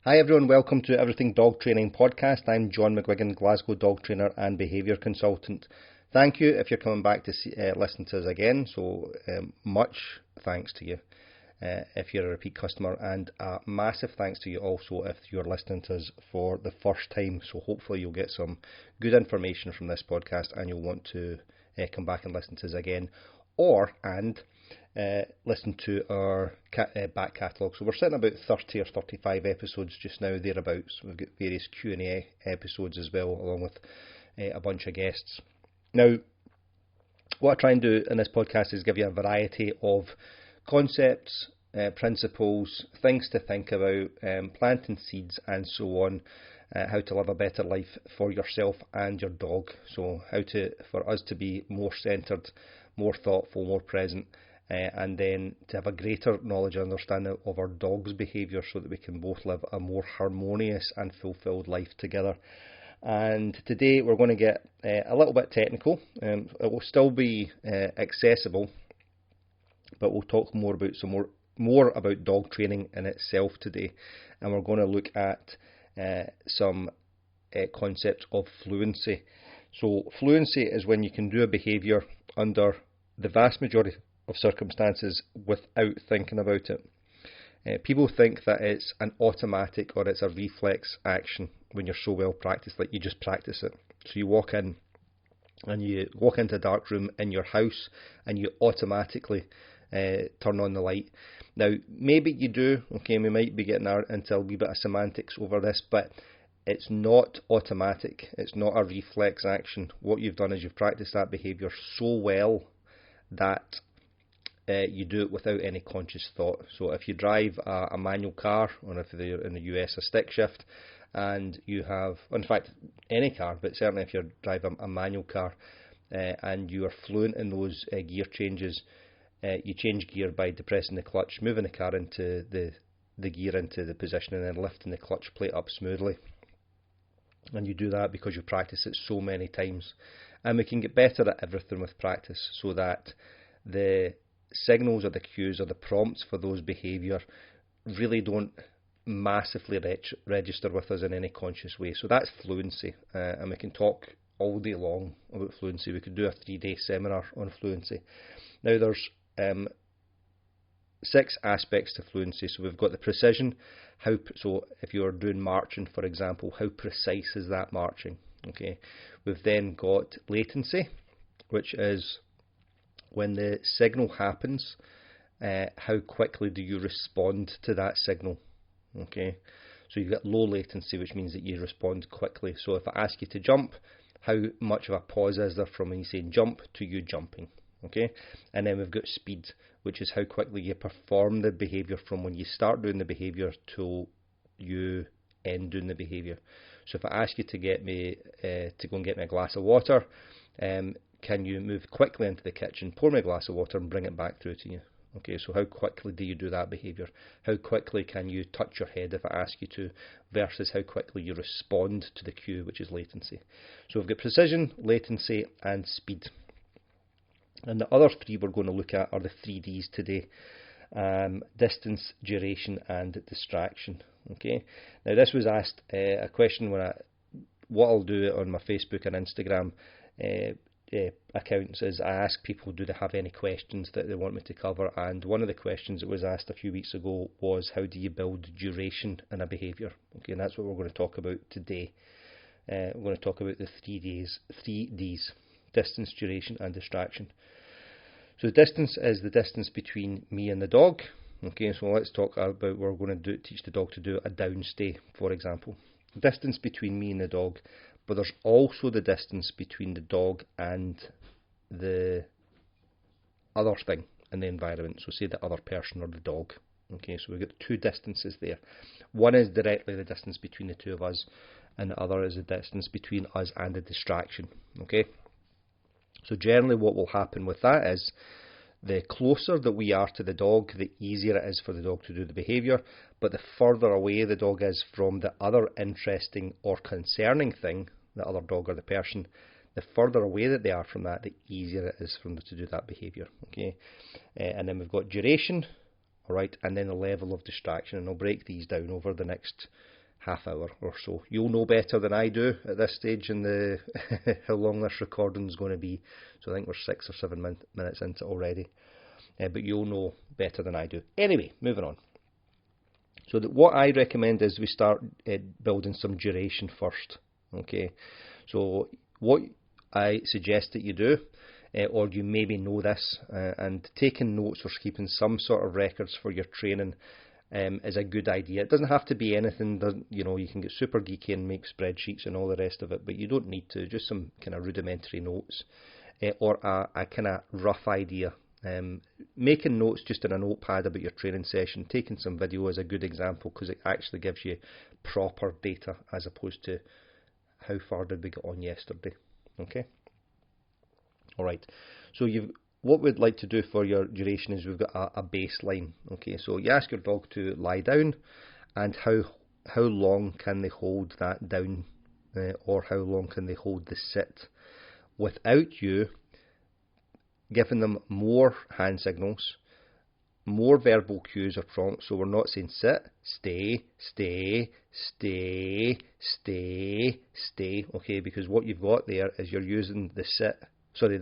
Hi everyone, welcome to Everything Dog Training Podcast. I'm John McGuigan, Glasgow dog trainer and behaviour consultant. Thank you if you're coming back to listen to us again, so much thanks to you if you're a repeat customer, and a massive thanks to you also if you're listening to us for the first time. So hopefully you'll get some good information from this podcast and you'll want to come back and listen to us again, and listen to our back catalogue. So we're sitting about 30 or 35 episodes just now, thereabouts. We've got various Q&A episodes as well, along with a bunch of guests. Now, what I try and do in this podcast is give you a variety of concepts, principles, things to think about, planting seeds and so on, how to live a better life for yourself and your dog. So for us to be more centred, more thoughtful, more present, and then to have a greater knowledge and understanding of our dog's behaviour so that we can both live a more harmonious and fulfilled life together. And today we're going to get a little bit technical. It will still be accessible, but we'll talk more about dog training in itself today. And we're going to look at some concepts of fluency. So fluency is when you can do a behaviour under the vast majority of circumstances without thinking about it. People think that it's an automatic or it's a reflex action when you're so well practiced, like you just practice it. So you walk into a dark room in your house and you automatically turn on the light. Now, maybe you do, okay, we might be getting into a wee bit of semantics over this, but it's not automatic, it's not a reflex action. What you've done is you've practiced that behaviour so well that you do it without any conscious thought. So if you drive a manual car, or if they're in the US a stick shift, and you have, in fact, any car, but certainly if you're driving a manual car and you are fluent in those gear changes, you change gear by depressing the clutch, moving the car into the gear into the position, and then lifting the clutch plate up smoothly. And you do that because you practice it so many times. And we can get better at everything with practice, so that the signals or the cues or the prompts for those behaviour really don't massively register with us in any conscious way. So that's fluency, and we can talk all day long about fluency. We could do a 3-day seminar on fluency. Now there's 6 aspects to fluency. So we've got the precision. So if you're doing marching, for example, how precise is that marching? Okay. We've then got latency, which is when the signal happens, how quickly do you respond to that signal? Okay. So you've got low latency, which means that you respond quickly. So if I ask you to jump, how much of a pause is there from when you say jump to you jumping? Okay. And then we've got speed, which is how quickly you perform the behaviour from when you start doing the behaviour till you end doing the behaviour. So if I ask you to get me to go and get me a glass of water, can you move quickly into the kitchen, pour me a glass of water and bring it back through to you? Okay, so how quickly do you do that behaviour? How quickly can you touch your head if I ask you to, versus how quickly you respond to the cue, which is latency. So we've got precision, latency and speed. And the other 3 we're going to look at are the 3 Ds today. Distance, duration and distraction. Okay. Now this was asked a question what I'll do on my Facebook and Instagram accounts is I ask people, do they have any questions that they want me to cover? And one of the questions that was asked a few weeks ago was, how do you build duration in a behaviour? Okay, and that's what we're going to talk about today. We're going to talk about the 3 Ds: distance, duration and distraction. So distance is the distance between me and the dog. Okay, so let's talk about, we're going to teach the dog to do a downstay, for example. Distance between me and the dog, but there's also the distance between the dog and the other thing in the environment. So say the other person or the dog. Okay, so we've got 2 distances there. One is directly the distance between the 2 of us, and the other is the distance between us and the distraction. Okay, so generally what will happen with that is, the closer that we are to the dog, the easier it is for the dog to do the behaviour, but the further away the dog is from the other interesting or concerning thing, the other dog or the person, the further away that they are from that, the easier it is for them to do that behaviour. Okay, and then we've got duration, alright, and then the level of distraction, and I'll break these down over the next half hour or so. You'll know better than I do at this stage in the how long this recording is going to be. So I think we're 6 or 7 minutes into it already. But you'll know better than I do. Anyway, moving on. So what I recommend is we start building some duration first. Okay, so what I suggest that you do, or you maybe know this, and taking notes or keeping some sort of records for your training is a good idea. It doesn't have to be anything, you know, you can get super geeky and make spreadsheets and all the rest of it, but you don't need to. Just some kind of rudimentary notes, or a kind of rough idea. Making notes just in a notepad about your training session, taking some video is a good example because it actually gives you proper data as opposed to how far did we get on yesterday. Okay. Alright, so what we'd like to do for your duration is we've got a baseline. Okay, so you ask your dog to lie down, and how long can they hold that down, or how long can they hold the sit without you giving them more hand signals, more verbal cues or prompts. So we're not saying sit, stay, stay, stay, stay, stay. Okay, because what you've got there is you're using the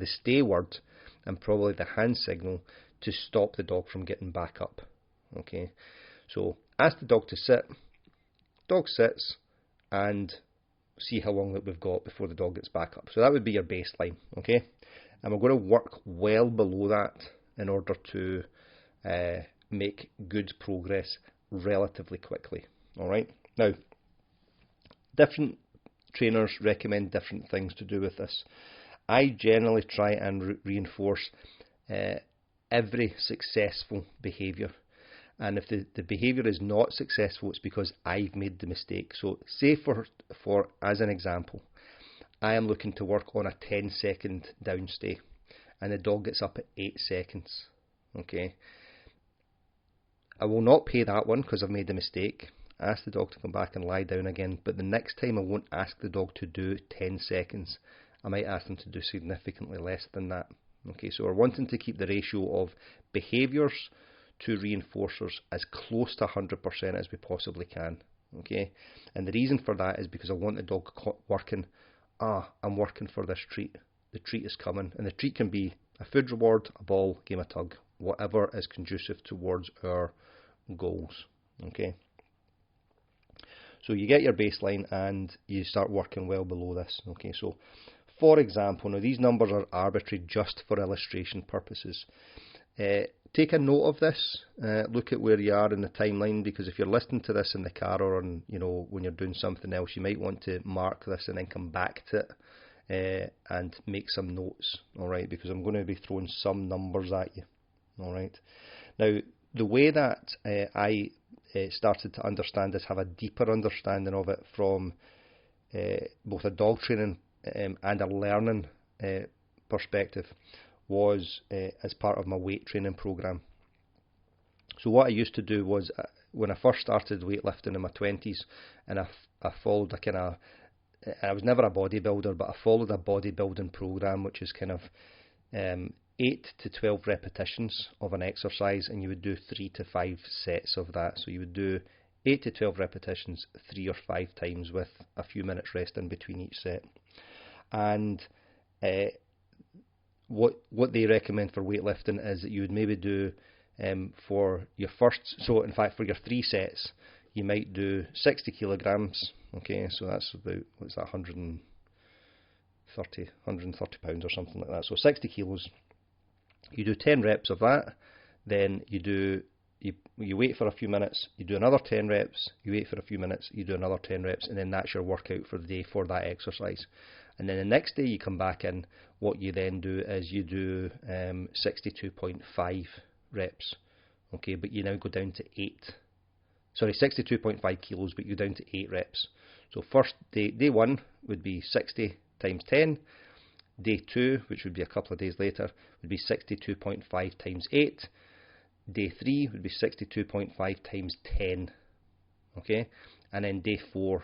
stay word and probably the hand signal to stop the dog from getting back up. Okay, so ask the dog to sit, dog sits, and see how long that we've got before the dog gets back up. So that would be your baseline. Okay, and we're going to work well below that in order to make good progress relatively quickly. Alright, now different trainers recommend different things to do with this. I generally try and reinforce every successful behaviour, and if the behaviour is not successful, it's because I've made the mistake. So say for as an example, I am looking to work on a 10-second downstay and the dog gets up at 8 seconds. Okay, I will not pay that one because I've made the mistake. Ask the dog to come back and lie down again, but the next time I won't ask the dog to do 10 seconds. I might ask them to do significantly less than that. Okay, so we're wanting to keep the ratio of behaviours to reinforcers as close to 100% as we possibly can. Okay, and the reason for that is because I want the dog working, I'm working for this treat. The treat is coming, and the treat can be a food reward, a ball, game of tug, whatever is conducive towards our goals. Okay, so you get your baseline and you start working well below this. Okay, so for example, now these numbers are arbitrary just for illustration purposes. Take a note of this. Look at where you are in the timeline, because if you're listening to this in the car or on, when you're doing something else, you might want to mark this and then come back to it and make some notes. All right, because I'm going to be throwing some numbers at you. All right. Now, the way that I started to understand this, have a deeper understanding of it from both a dog training and a learning perspective, was as part of my weight training program. So what I used to do was, when I first started weightlifting in my 20s, and I followed a kind of, I was never a bodybuilder, but I followed a bodybuilding program, which is kind of 8 to 12 repetitions of an exercise, and you would do 3 to 5 sets of that. So you would do 8 to 12 repetitions 3 or 5 times with a few minutes rest in between each set. And what they recommend for weightlifting is that you would maybe do for your first, so in fact for your 3 sets, you might do 60 kilograms. Okay, so that's about, what's that, 130 pounds or something like that. So 60 kilos. You do 10 reps of that, then you wait for a few minutes, you do another 10 reps, you wait for a few minutes, you do another 10 reps, and then that's your workout for the day for that exercise. And then the next day you come back in, what you then do is you do 62.5 reps. Okay, but you now go down to 62.5 kilos, but you're down to 8 reps. So first day 1 would be 60 times 10. Day 2, which would be a couple of days later, would be 62.5 times 8. Day 3 would be 62.5 times 10. Okay, and then day 4,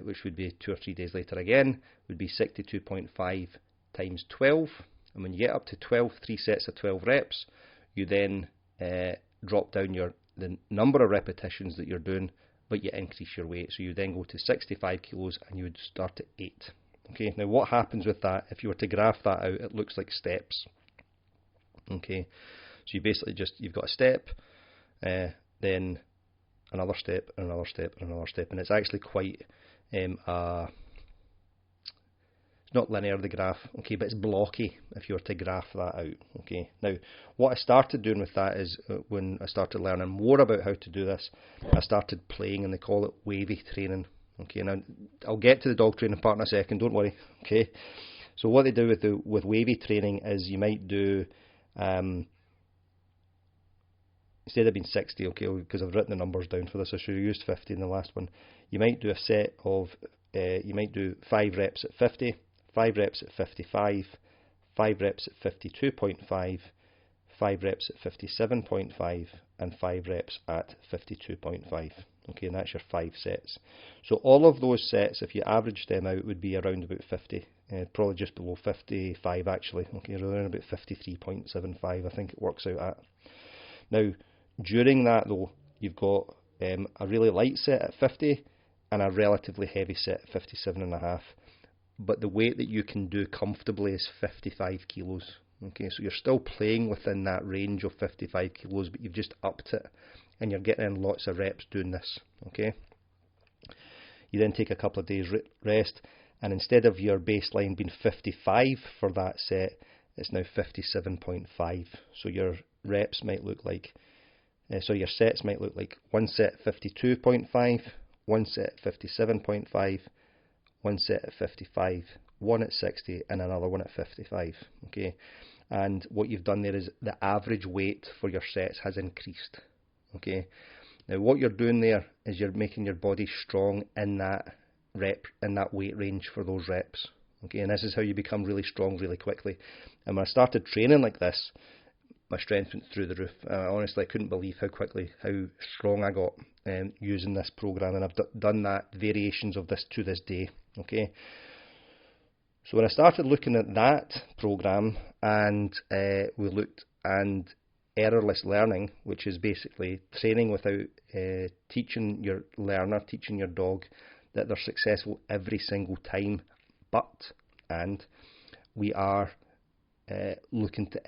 which would be 2 or 3 days later again, would be 62.5 times 12. And when you get up to 12, 3 sets of 12 reps, you then drop down the number of repetitions that you're doing but you increase your weight. So you then go to 65 kilos and you would start at 8. Okay, now what happens with that, if you were to graph that out, it looks like steps. Okay, so you basically you've got a step, then another step, and another step, and another step, and it's actually quite it's not linear, the graph, okay, but it's blocky if you were to graph that out. Okay, now what I started doing with that is when I started learning more about how to do this, I started playing, and they call it wavy training. Okay, now I'll get to the dog training part in a second, don't worry. Okay, so what they do with wavy training is you might do instead of being 60, okay, because I've written the numbers down for this, I should have used 50 in the last one. You might do a set of, you might do 5 reps at 50, 5 reps at 55, 5 reps at 52.5, 5 reps at 57.5, and 5 reps at 52.5. Okay, and that's your 5 sets. So all of those sets, if you average them out, would be around about 50. Probably just below 55 actually. Okay, around about 53.75 I think it works out at. Now, during that though, you've got a really light set at 50 and a relatively heavy set at 57.5. But the weight that you can do comfortably is 55 kilos. Okay, so you're still playing within that range of 55 kilos, but you've just upped it, and you're getting in lots of reps doing this. Okay, you then take a couple of days rest, and instead of your baseline being 55 for that set, it's now 57.5. So your reps might look like, your sets might look like one set at 52.5, one set at 57.5, one set at 55, one at 60, and another one at 55. Okay, and what you've done there is the average weight for your sets has increased. Okay, now what you're doing there is you're making your body strong in that weight range for those reps. Okay, and this is how you become really strong really quickly. And when I started training like this, my strength went through the roof. Honestly, I couldn't believe how strong I got using this program, and I've done that, variations of this to this day. Okay, so when I started looking at that program, and we looked and errorless learning, which is basically training without teaching your learner, teaching your dog that they're successful every single time, and we are looking to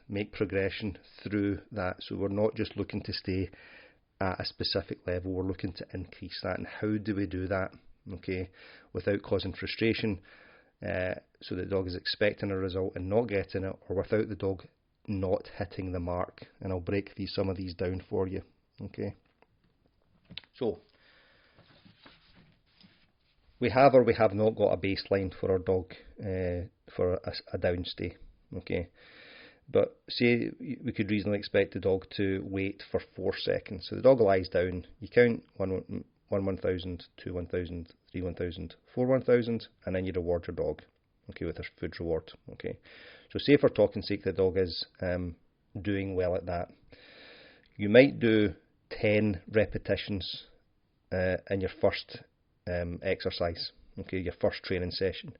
make progression through that. So we're not just looking to stay at a specific level, we're looking to increase that. And how do we do that? Okay, without causing frustration, so the dog is expecting a result and not getting it, or without the dog not hitting the mark. And I'll break some of these down for you. Okay, so we have or we have not got a baseline for our dog for a downstay. Okay, but say we could reasonably expect the dog to wait for 4 seconds. So the dog lies down, you count 1 1,000, 2 1,000, 3 1,000, 4 1,000, and then you reward your dog, okay, with a food reward. Okay, so say for talking sake the dog is doing well at that, you might do 10 repetitions in your first exercise, okay, your first training session,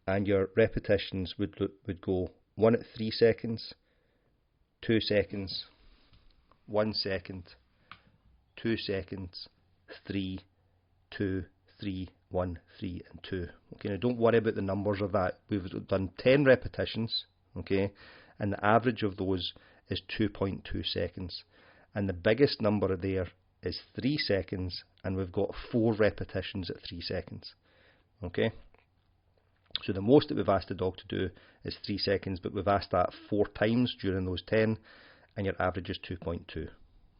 and your repetitions would go 1 at 3 seconds, 2 seconds, 1 second, 2 seconds, 3, 2, 3, 1, 3, and 2. Okay, now don't worry about the numbers of that. We've done 10 repetitions, okay, and the average of those is 2.2 seconds. And the biggest number there is 3 seconds, and we've got 4 repetitions at 3 seconds. Okay, so the most that we've asked the dog to do is 3 seconds, but we've asked that 4 times during those 10, and your average is 2.2.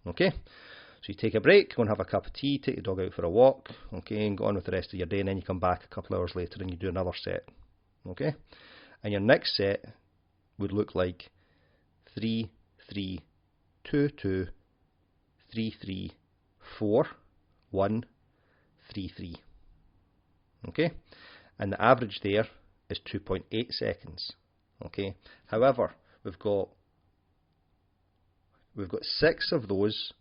Okay, so you take a break, go and have a cup of tea, take the dog out for a walk, okay, and go on with the rest of your day, and then you come back a couple of hours later and you do another set. Okay, and your next set would look like 3, 3, 2, 2, 3, 3, 4, 1, 3, 3. Okay, and the average there is 2.8 seconds. Okay, however, we've got 6 of those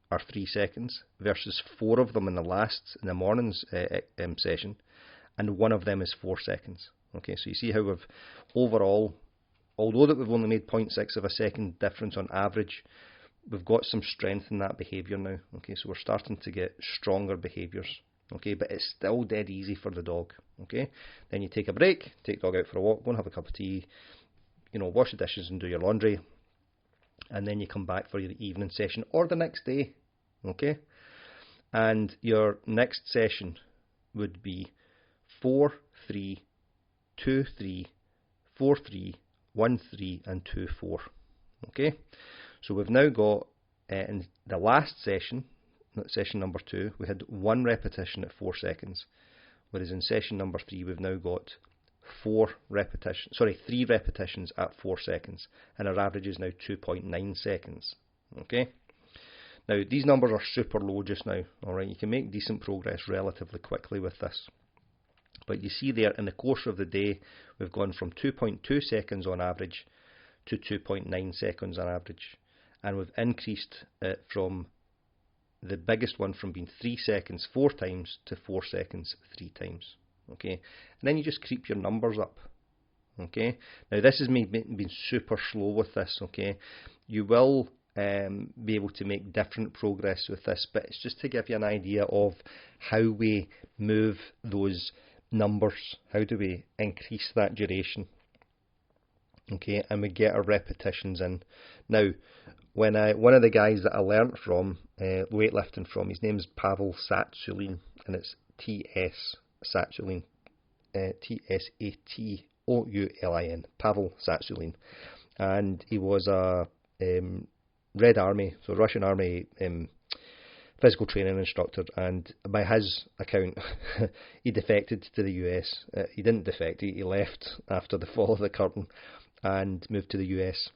are 3 seconds versus 4 of them in the morning's session, and 1 of them is 4 seconds. Okay, so you see how we've overall, although that we've only made 0.6 of a second difference on average, we've got some strength in that behaviour now. Okay, so we're starting to get stronger behaviours. Okay, but it's still dead easy for the dog. Okay, then you take a break, take the dog out for a walk, go and have a cup of tea, wash the dishes and do your laundry, and then you come back for your evening session or the next day. Okay, and your next session would be 4, 3, 2, 3, 4, 3, 1, 3, and 2, 4. Okay, so we've now got in the last session, session number 2, we had 1 repetition at 4 seconds, whereas in session number 3 we've now got 3 repetitions at 4 seconds, and our average is now 2.9 seconds. Okay, now these numbers are super low just now. Alright, you can make decent progress relatively quickly with this, but you see there in the course of the day we've gone from 2.2 seconds on average to 2.9 seconds on average, and we've increased it from the biggest one from being 3 seconds 4 times to 4 seconds 3 times. Okay, and then you just creep your numbers up. Okay, now this is me being super slow with this. Okay, you will be able to make different progress with this, but it's just to give you an idea of how we move those numbers, how do we increase that duration. Okay, and we get our repetitions in. Now, when one of the guys that I learnt from weightlifting from, his name's Pavel Satsulin, and it's T.S. Satsulin, T-S-A-T-O-U-L-I-N, Pavel Satsulin, and he was a Red Army, so Russian Army physical training instructor, and by his account he defected to the US. He didn't defect, he left after the fall of the curtain and moved to the US,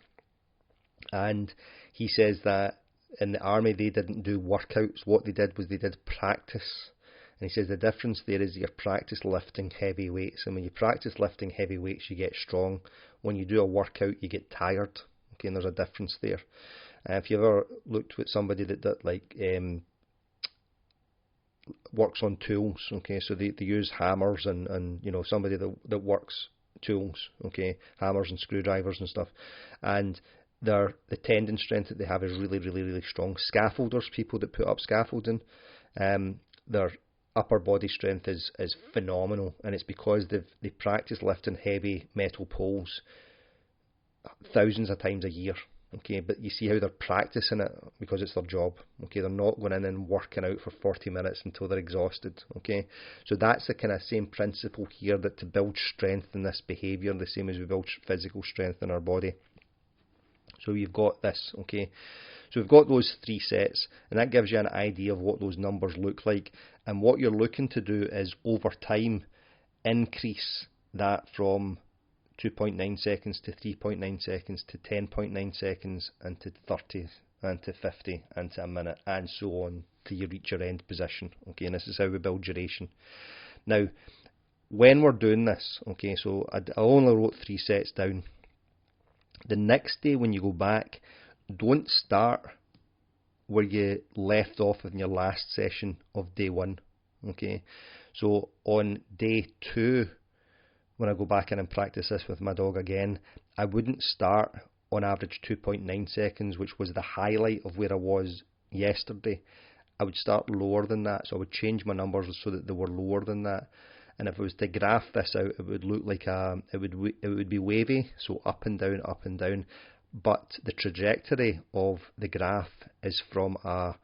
and he says that in the army they didn't do workouts. What they did was they did practice, and he says the difference there is you practice lifting heavy weights, and when you practice lifting heavy weights you get strong. When you do a workout you get tired. Okay, and there's a difference there. If you ever looked at somebody that works on tools, okay, so they use hammers and somebody that works tools, okay, hammers and screwdrivers and stuff, and the tendon strength that they have is really, really, really strong. Scaffolders, people that put up scaffolding, their upper body strength is phenomenal, and it's because they practice lifting heavy metal poles thousands of times a year. Okay, but you see how they're practicing it because it's their job. Okay, they're not going in and working out for 40 minutes until they're exhausted. Okay, so that's the kind of same principle here, that to build strength in this behaviour, the same as we build physical strength in our body. So you've got this. Okay, so we've got those 3 sets, and that gives you an idea of what those numbers look like. And what you're looking to do is over time increase that from 2.9 seconds to 3.9 seconds to 10.9 seconds and to 30 and to 50 and to a minute, and so on till you reach your end position. Okay, and this is how we build duration. Now, when we're doing this, okay, so I only wrote 3 sets down. The next day when you go back, don't start where you left off in your last session of day 1. Okay, so on day 2, when I go back in and practice this with my dog again, I wouldn't start on average 2.9 seconds, which was the highlight of where I was yesterday. I would start lower than that, so I would change my numbers so that they were lower than that. And if I was to graph this out, it would look like it would be wavy, so up and down, but the trajectory of the graph is from a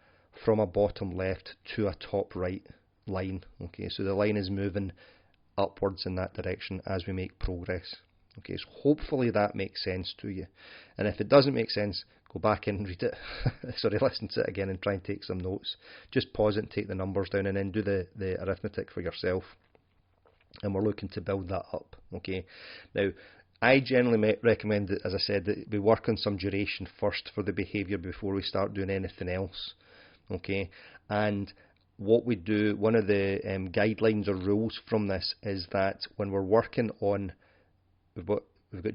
bottom left to a top right line. Okay, so the line is moving upwards in that direction as we make progress. Okay, so hopefully that makes sense to you, and if it doesn't make sense, go back in and read it. Sorry, listen to it again and try and take some notes. Just pause it and take the numbers down, and then do the arithmetic for yourself. And we're looking to build that up. Okay, now I generally recommend that, as I said, that we work on some duration first for the behaviour before we start doing anything else. Okay, and what we do, one of the guidelines or rules from this is that when we're working on, we've got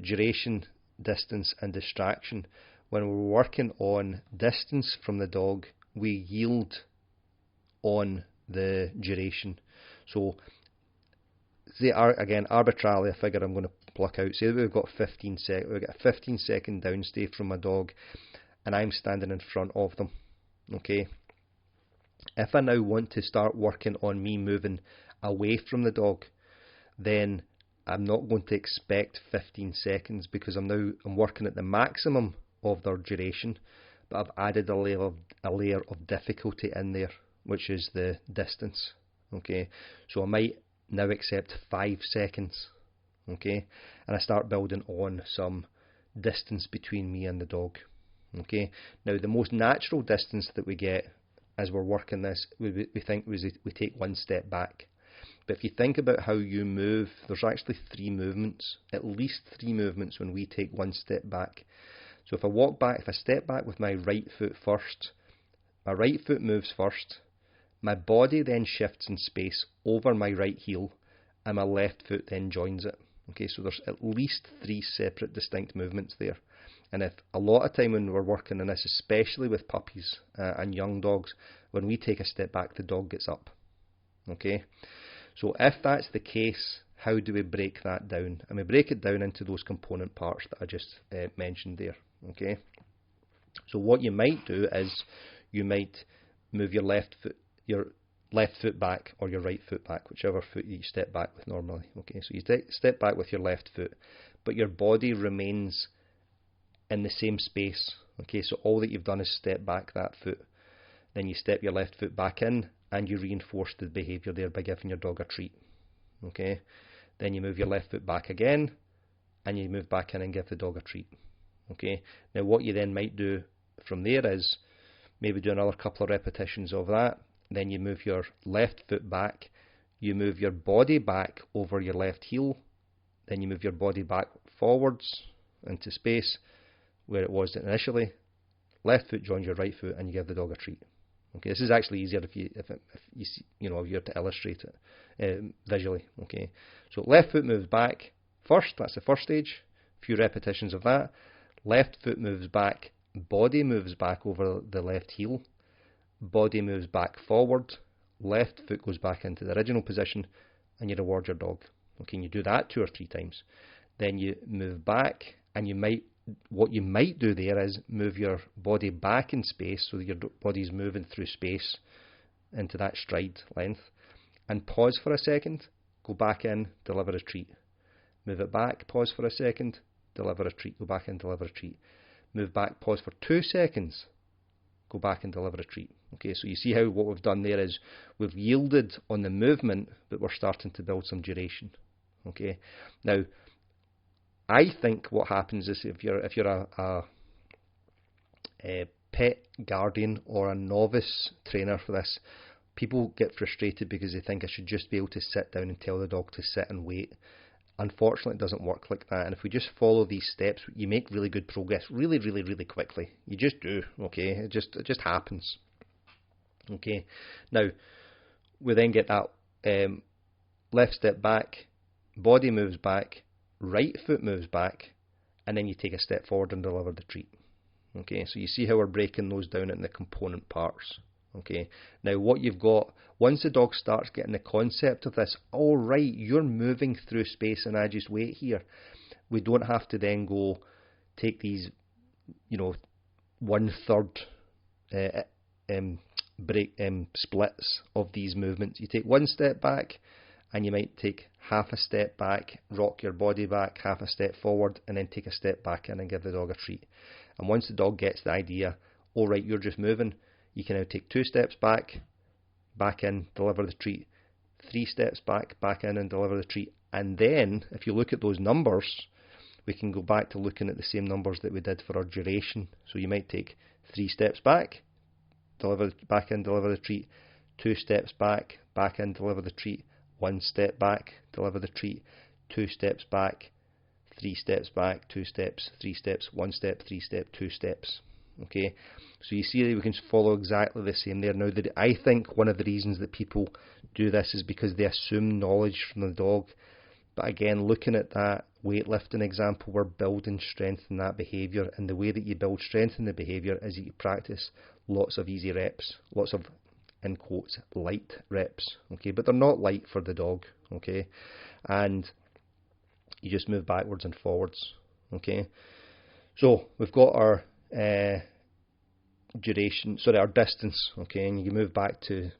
duration, distance and distraction. When we're working on distance from the dog, we yield on the duration. So say, again, arbitrarily a figure I'm going to pluck out, say that we've got 15 we've got a 15 second downstay from a dog, and I'm standing in front of them. Okay. If I now want to start working on me moving away from the dog, then I'm not going to expect 15 seconds because I'm working at the maximum of their duration, but I've added a layer of difficulty in there, which is the distance. Okay, so I might now accept 5 seconds. Okay, and I start building on some distance between me and the dog. Okay, now the most natural distance that we get as we're working this, we think we take 1 step back. But if you think about how you move, there's actually 3 movements, at least 3 movements when we take 1 step back. So if I step back with my right foot first, my right foot moves first, my body then shifts in space over my right heel, and my left foot then joins it. Okay, so there's at least 3 separate distinct movements there. And if a lot of time when we're working on this, especially with puppies and young dogs, when we take a step back, the dog gets up. Okay, so if that's the case, how do we break that down? And we break it down into those component parts that I just mentioned there. Okay, so what you might do is you might move your left foot back or your right foot back, whichever foot you step back with normally. Okay, so you step back with your left foot, but your body remains in the same space. Okay, so all that you've done is step back that foot. Then you step your left foot back in and you reinforce the behaviour there by giving your dog a treat. Okay, then you move your left foot back again and you move back in and give the dog a treat. Okay, now what you then might do from there is maybe do another couple of repetitions of that. Then you move your left foot back, you move your body back over your left heel, then you move your body back forwards into space where it was initially, left foot joins your right foot and you give the dog a treat. Okay, this is actually easier if you see, if you're to illustrate it visually. Okay, so left foot moves back first, that's the first stage, a few repetitions of that. Left foot moves back, body moves back over the left heel, body moves back forward, left foot goes back into the original position, and you reward your dog. Okay, and you do that 2 or 3 times. Then you move back, and what you might do there is move your body back in space, so that your body's moving through space into that stride length, and pause for a second, go back in, deliver a treat. Move it back, pause for a second, deliver a treat, go back in, deliver a treat. Move back, pause for 2 seconds, go back and deliver a treat. Okay, so you see how what we've done there is we've yielded on the movement, but we're starting to build some duration. Okay, now I think what happens is if you're a pet guardian or a novice trainer for this, people get frustrated because they think I should just be able to sit down and tell the dog to sit and wait. Unfortunately, it doesn't work like that, and if we just follow these steps, you make really good progress really quickly. You just do. Okay, it just happens. Okay, now we then get that left step back, body moves back, right foot moves back, and then you take a step forward and deliver the treat. Okay, so you see how we're breaking those down into the component parts. Okay, now what you've got, once the dog starts getting the concept of this, all right, you're moving through space and I just wait here. We don't have to then go take these, 1/3 splits of these movements. You take 1 step back and you might take half a step back, rock your body back, half a step forward, and then take a step back in and give the dog a treat. And once the dog gets the idea, all right, you're just moving, you can now take 2 steps back, back in, deliver the treat, 3 steps back, back in and deliver the treat. And then, if you look at those numbers, we can go back to looking at the same numbers that we did for our duration. So you might take 3 steps back, back in, deliver the treat, 2 steps back in, deliver the treat, 1 step back, deliver the treat, 2 steps back, 3 steps back, 2 steps, 3 steps, 1 step, 3 step, 2 steps. Okay, so you see that we can follow exactly the same there. Now, I think one of the reasons that people do this is because they assume knowledge from the dog. But again, looking at that weightlifting example, we're building strength in that behaviour, and the way that you build strength in the behaviour is you practice lots of easy reps, lots of, in quotes, light reps. Okay, but they're not light for the dog. Okay, and you just move backwards and forwards. Okay, so we've got our duration, sorry, our distance, okay, and you move back to,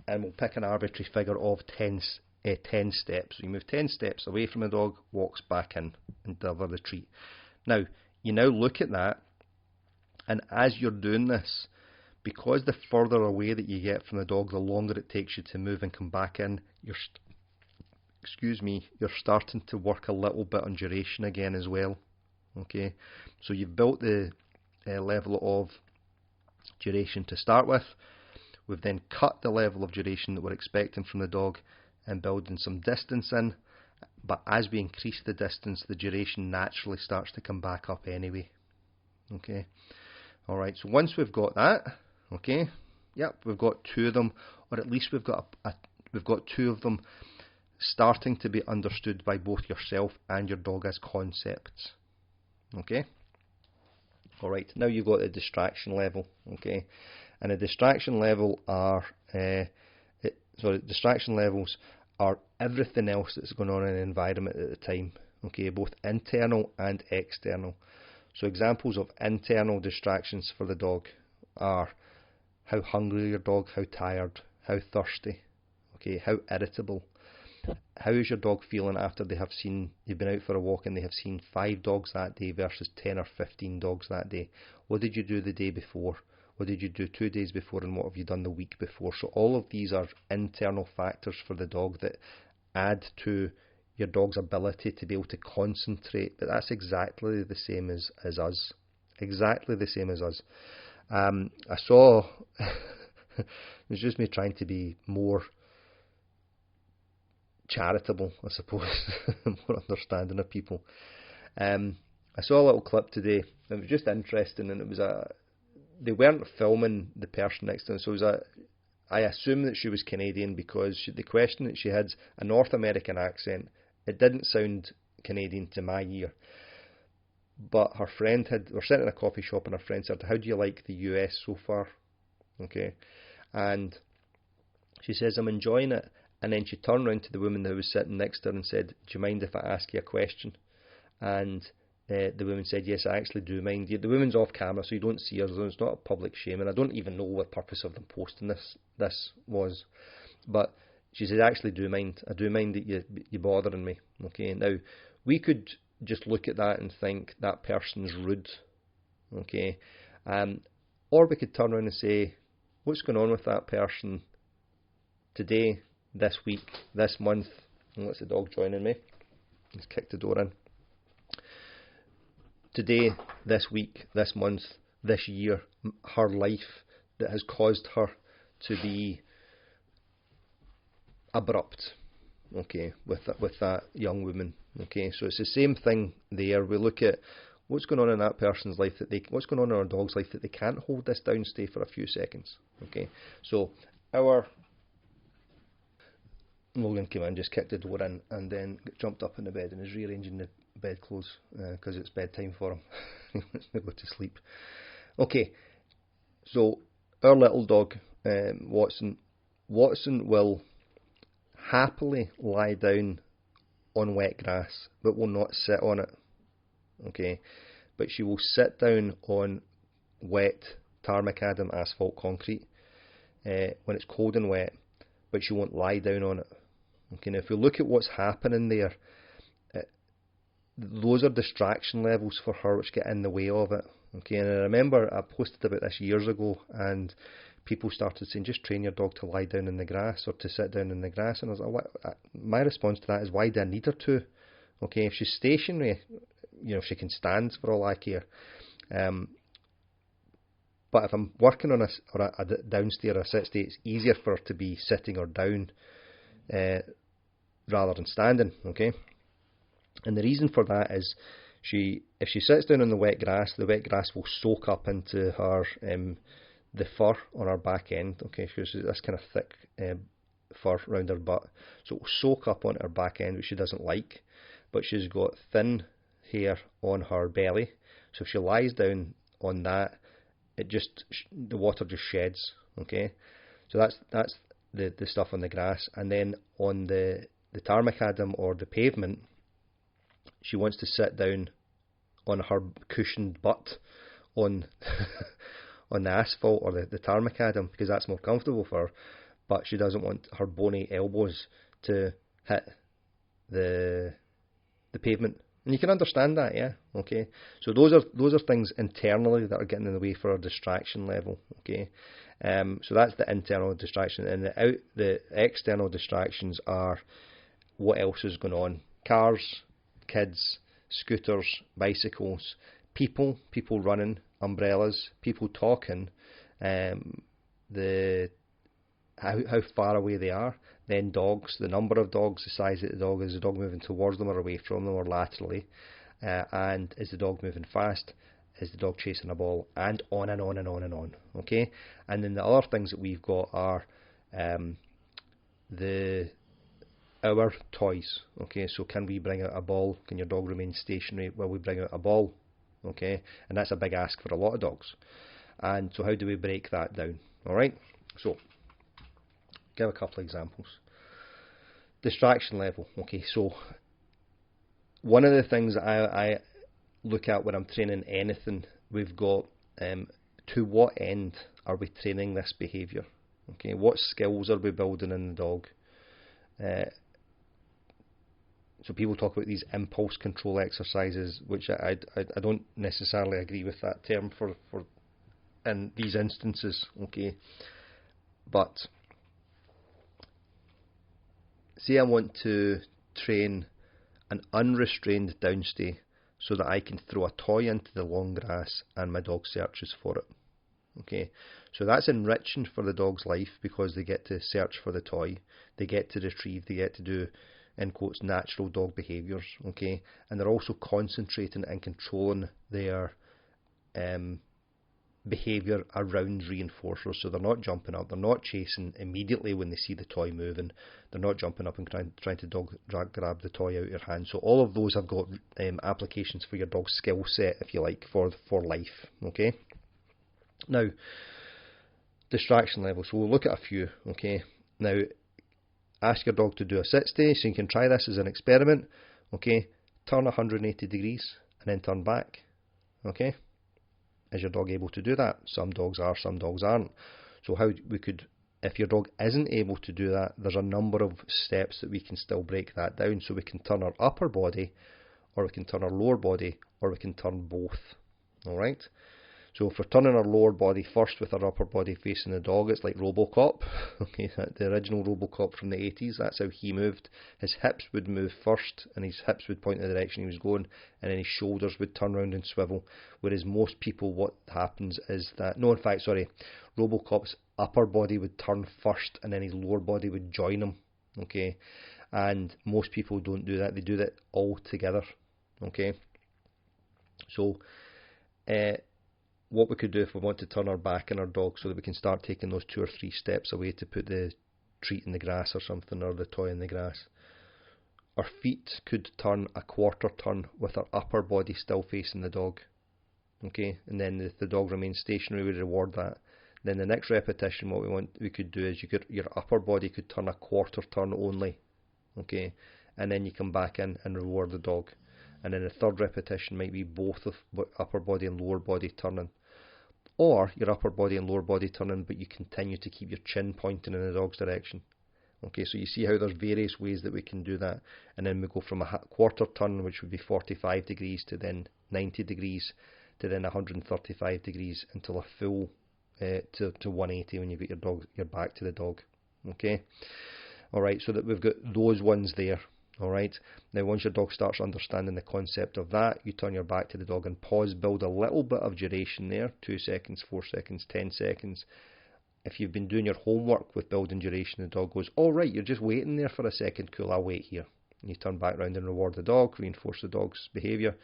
and we'll pick an arbitrary figure of 10 steps. So you move 10 steps away from the dog, walks back in and deliver the treat. Now, you now look at that, and as you're doing this, because the further away that you get from the dog, the longer it takes you to move and come back in, you're starting to work a little bit on duration again as well. Okay, so you've built the level of duration to start with. We've then cut the level of duration that we're expecting from the dog and building some distance in, but as we increase the distance, the duration naturally starts to come back up anyway. Okay, alright, so once we've got that, okay, yep, we've got two of them, or at least we've got two of them starting to be understood by both yourself and your dog as concepts. Okay, alright, now you've got the distraction level. Okay, and the distraction level are distraction levels are everything else that's going on in the environment at the time. Okay, both internal and external. So examples of internal distractions for the dog are how hungry your dog, how tired, how thirsty, okay, how irritable. How is your dog feeling after you've been out for a walk and they have seen 5 dogs that day versus 10 or 15 dogs that day? What did you do the day before? What did you do 2 days before, and what have you done the week before? So all of these are internal factors for the dog that add to your dog's ability to be able to concentrate, but that's exactly the same as us. Exactly the same as us. I saw, it was just me trying to be more charitable, I suppose, more understanding of people. I saw a little clip today. It was just interesting, and it was they weren't filming the person next to them, so I assume that she was Canadian because the question that she had a North American accent. It didn't sound Canadian to my ear. But her friend we're sitting in a coffee shop, and her friend said, "How do you like the US so far?" Okay, and she says, "I'm enjoying it." And then she turned around to the woman that was sitting next to her and said, "Do you mind if I ask you a question?" And the woman said, "Yes, I actually do mind." The woman's off camera, so you don't see her, so it's not a public shame, and I don't even know what the purpose of them posting this was. But she said, "I actually do mind. I do mind that you bothering me." Okay, now we could just look at that and think that person's rude. Okay, or we could turn around and say, what's going on with that person today, this week, this month? And what's the dog joining me? He's kicked the door in. Today, this week, this month, this year, her life that has caused her to be abrupt, okay, with that young woman. Okay, so it's the same thing there. We look at what's going on in that person's life, what's going on in our dog's life that they can't hold this down, stay for a few seconds. Okay, so Logan came in, just kicked the door in, and then jumped up in the bed and is rearranging the bedclothes because it's bedtime for him. He wants to go to sleep. Okay, so our little dog, Watson will happily lie down on wet grass, but will not sit on it. Okay, but she will sit down on wet tar macadam asphalt concrete when it's cold and wet, but she won't lie down on it. Okay, now if we look at what's happening there, those are distraction levels for her which get in the way of it. Okay, and I remember I posted about this years ago, and people started saying, just train your dog to lie down in the grass or to sit down in the grass. And I was like, my response to that is, why do I need her to? Okay, if she's stationary, she can stand for all I care. But if I'm working on a downstairs or a sit stay, it's easier for her to be sitting or down rather than standing. Okay, and the reason for that is if she sits down on the wet grass will soak up into her the fur on her back end. Okay, so this kind of thick fur around her butt, so it will soak up on her back end, which she doesn't like. But she's got thin hair on her belly, so if she lies down on that, the water just sheds. Okay, so that's the stuff on the grass, and then on the tar macadam or the pavement, she wants to sit down on her cushioned butt on on the asphalt or the tar macadam because that's more comfortable for her, but she doesn't want her bony elbows to hit the pavement. And you can understand that, yeah. Okay. So those are things internally that are getting in the way for our distraction level. Okay. So that's the internal distraction, and the external distractions are what else is going on: cars, kids, scooters, bicycles, people running, umbrellas, people talking, the how far away they are. Then dogs, the number of dogs, the size of the dog, is the dog moving towards them or away from them or laterally, and is the dog moving fast, is the dog chasing a ball, and on and on and on and on. Okay, and then the other things that we've got are our toys. Okay, so can we bring out a ball? Can your dog remain stationary while we bring out a ball? Okay, and that's a big ask for a lot of dogs. And so how do we break that down? All right, so give a couple of examples. Distraction level. Okay, so one of the things that I look at when I'm training anything, we've got to what end are we training this behaviour? Okay, what skills are we building in the dog? So people talk about these impulse control exercises, which I don't necessarily agree with that term for in these instances. Okay, but say I want to train an unrestrained downstay so that I can throw a toy into the long grass and my dog searches for it. Okay, so that's enriching for the dog's life because they get to search for the toy, they get to retrieve, they get to do, in quotes, natural dog behaviours. Okay, and they're also concentrating and controlling their behaviour around reinforcers. So they're not jumping up, they're not chasing immediately when they see the toy moving, they're not jumping up and trying to grab the toy out of your hand. So all of those have got applications for your dog's skill set, if you like, for life. Okay, now distraction levels, so we'll look at a few. Okay, now ask your dog to do a sit stay, so you can try this as an experiment. Okay, turn 180 degrees and then turn back. Okay, is your dog able to do that? Some dogs are, some dogs aren't. So how we could, if your dog isn't able to do that, there's a number of steps that we can still break that down. So we can turn our upper body, or we can turn our lower body, or we can turn both. Alright? So if we're turning our lower body first with our upper body facing the dog, it's like Robocop. Okay, the original Robocop from the 80s, that's how he moved. His hips would move first, and his hips would point in the direction he was going, and then his shoulders would turn around and swivel. Whereas most people, what happens is that, no, in fact, sorry, Robocop's upper body would turn first, and then his lower body would join him. Okay, and most people don't do that, they do that all together. Okay, so what we could do if we want to turn our back on our dog so that we can start taking those 2 or 3 steps away to put the treat in the grass or something, or the toy in the grass. Our feet could turn a quarter turn with our upper body still facing the dog. Okay, and then if the dog remains stationary, we reward that. Then the next repetition, what we could do is your upper body could turn a quarter turn only. Okay, and then you come back in and reward the dog. And then the third repetition might be both of upper body and lower body turning. Or your upper body and lower body turning, but you continue to keep your chin pointing in the dog's direction. Okay, so you see how there's various ways that we can do that. And then we go from a quarter turn, which would be 45 degrees, to then 90 degrees, to then 135 degrees, until a full to 180 when you get your back to the dog. Okay, alright, so that we've got those ones there. Alright, now once your dog starts understanding the concept of that, you turn your back to the dog and pause, build a little bit of duration there, 2 seconds, 4 seconds, 10 seconds. If you've been doing your homework with building duration, the dog goes, alright, you're just waiting there for a second, cool, I'll wait here. And you turn back round and reward the dog, reinforce the dog's behaviour.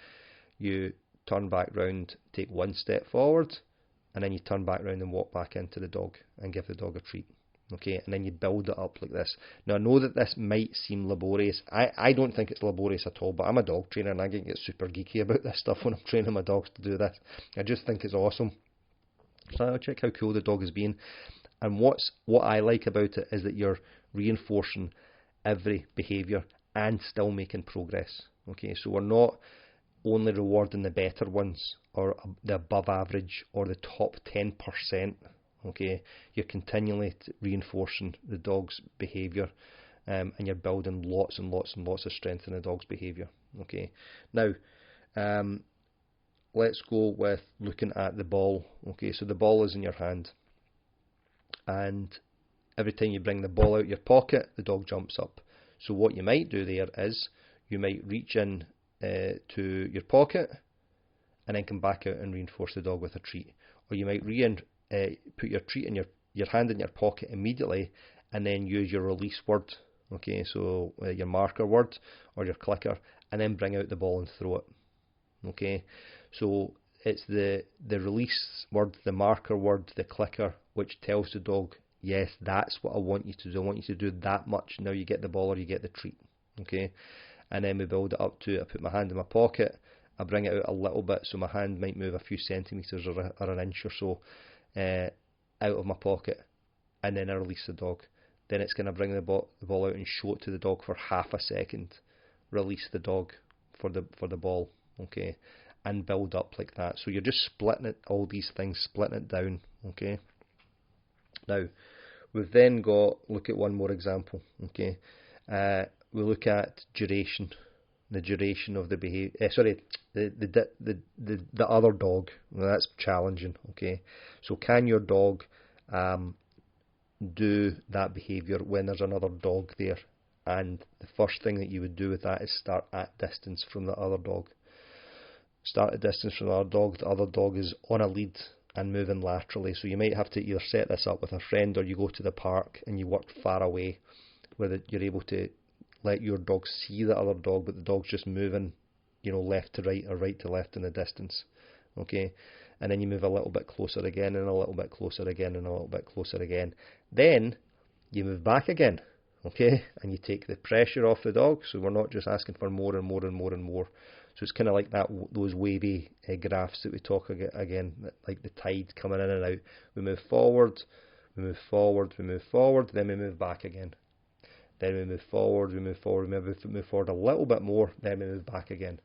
You turn back round, take 1 step forward, and then you turn back round and walk back into the dog and give the dog a treat. Okay, and then you build it up like this. Now I know that this might seem laborious. I don't think it's laborious at all, but I'm a dog trainer and I can get super geeky about this stuff when I'm training my dogs to do this. I just think it's awesome. So I'll check how cool the dog is being. And what I like about it is that you're reinforcing every behaviour and still making progress. Okay, so we're not only rewarding the better ones, or the above average, or the top 10%. Okay, you're continually reinforcing the dog's behaviour, and you're building lots and lots and lots of strength in the dog's behaviour. Okay, now let's go with looking at the ball. Okay, so the ball is in your hand, and every time you bring the ball out of your pocket, the dog jumps up. So what you might do there is you might reach in to your pocket and then come back out and reinforce the dog with a treat. Or you might put your treat in your hand in your pocket immediately and then use your release word, okay, so your marker word or your clicker, and then bring out the ball and throw it. Okay, so it's the release word, the marker word, the clicker, which tells the dog, yes, that's what I want you to do. I want you to do that much. Now you get the ball or you get the treat. Okay, and then we build it up to, I put my hand in my pocket, I bring it out a little bit, so my hand might move a few centimetres or an inch or so out of my pocket, and then I release the dog. Then it's going to bring the ball out and show it to the dog for half a second, release the dog for the ball, okay, and build up like that. So you're just splitting it, all these things, splitting it down, okay. Now, we've then got, look at one more example, okay. We look at duration, the duration of the behaviour. The other dog. Well, that's challenging. Okay, so can your dog do that behaviour when there's another dog there? And the first thing that you would do with that is start at distance from the other dog. Start at distance from the other dog. The other dog is on a lead and moving laterally. So you might have to either set this up with a friend, or you go to the park and you work far away, where you're able to let your dog see the other dog, but the dog's just moving, you know, left to right or right to left in the distance. Okay, and then you move a little bit closer again, and a little bit closer again, and a little bit closer again. Then you move back again. Okay, and you take the pressure off the dog, so we're not just asking for more and more and more and more. So it's kind of like that, those wavy graphs that we talk again, like the tide coming in and out. We move forward, we move forward, we move forward, then we move back again. Then we move forward, we move forward, we move forward a little bit more, then we move back again.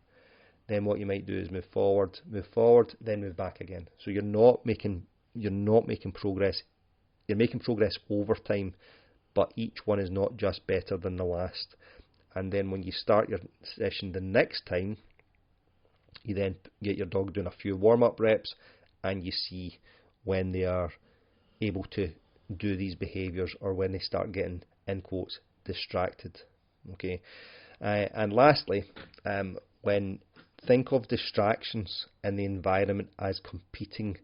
Then what you might do is move forward, then move back again. So you're not making progress. You're making progress over time, but each one is not just better than the last. And then when you start your session the next time, you then get your dog doing a few warm-up reps, and you see when they are able to do these behaviours, or when they start getting, in quotes, distracted. Okay, and lastly, think of distractions in the environment as competing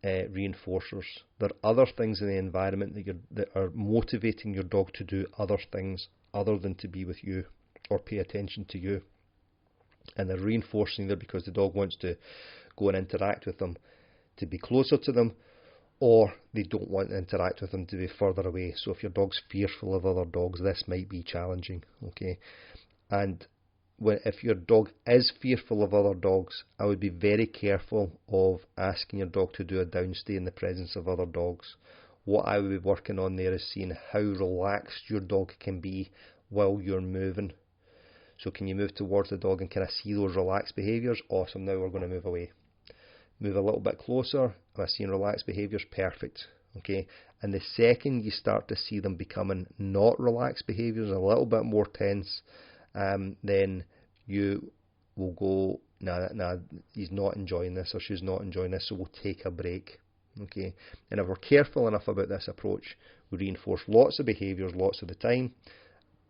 reinforcers. There are other things in the environment that are motivating your dog to do other things other than to be with you or pay attention to you, and they're reinforcing there because the dog wants to go and interact with them, to be closer to them, or they don't want to interact with them to be further away. So if your dog's fearful of other dogs, this might be challenging. Okay, and if your dog is fearful of other dogs, I would be very careful of asking your dog to do a downstay in the presence of other dogs. What I would be working on there is seeing how relaxed your dog can be while you're moving. So can you move towards the dog and kind of see those relaxed behaviours? Awesome, now we're going to move away. Move a little bit closer. Am I seeing relaxed behaviours? Perfect. Okay, and the second you start to see them becoming not relaxed behaviours, a little bit more tense, then you will go, nah, he's not enjoying this or she's not enjoying this, so we'll take a break. Okay, and if we're careful enough about this approach, we reinforce lots of behaviours lots of the time,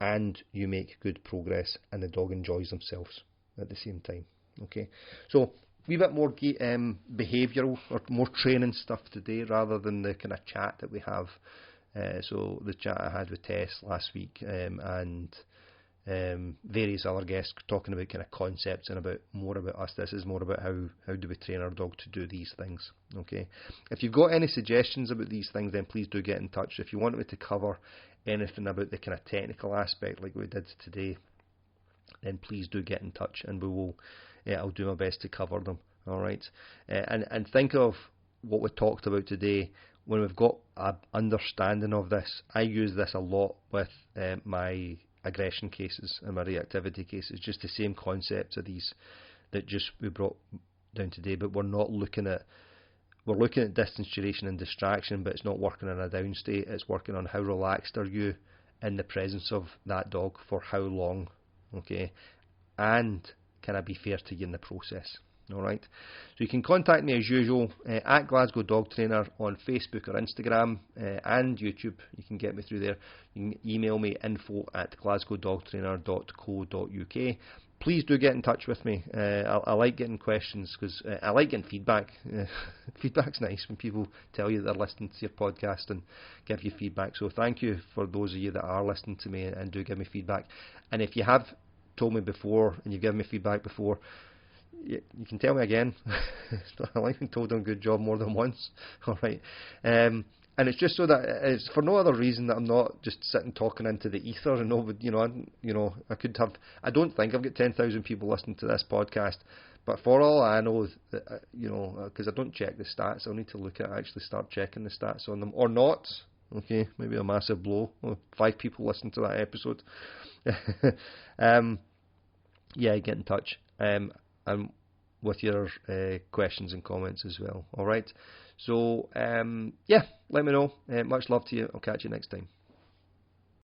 and you make good progress, and the dog enjoys themselves at the same time. Okay, so a wee bit more behavioural or more training stuff today rather than the kind of chat that we have. So the chat I had with Tess last week, and various other guests talking about kind of concepts and more about us. This is more about how do we train our dog to do these things. Okay, if you've got any suggestions about these things, then please do get in touch. If you want me to cover anything about the kind of technical aspect like we did today, then please do get in touch, and we will. I'll do my best to cover them. All right, and think of what we talked about today. When we've got an understanding of this, I use this a lot with my aggression cases and my reactivity cases. Just the same concepts of these that just we brought down today, but we're looking at distance, duration and distraction, but it's not working in a down state. It's working on how relaxed are you in the presence of that dog for how long, okay, and can I be fair to you in the process? Alright, so you can contact me as usual at Glasgow Dog Trainer on Facebook or Instagram and YouTube. You can get me through there. You can email me info@glasgowdogtrainer.co.uk. Please do get in touch with me. I like getting questions because I like getting feedback. Feedback's nice when people tell you they're listening to your podcast and give you feedback. So thank you for those of you that are listening to me and do give me feedback. And if you have told me before and you've given me feedback before, you can tell me again. I like being told I'm a good job more than once. All right, and it's just so that it's for no other reason that I'm not just sitting talking into the ether and nobody, I could have. I don't think I've got 10,000 people listening to this podcast, but for all I know, that, because I don't check the stats, I'll need to look at actually start checking the stats on them or not. Okay, maybe a massive blow. 5 people listen to that episode. Yeah, get in touch. And with your questions and comments as well. Alright, so yeah, let me know. Much love to you. I'll catch you next time.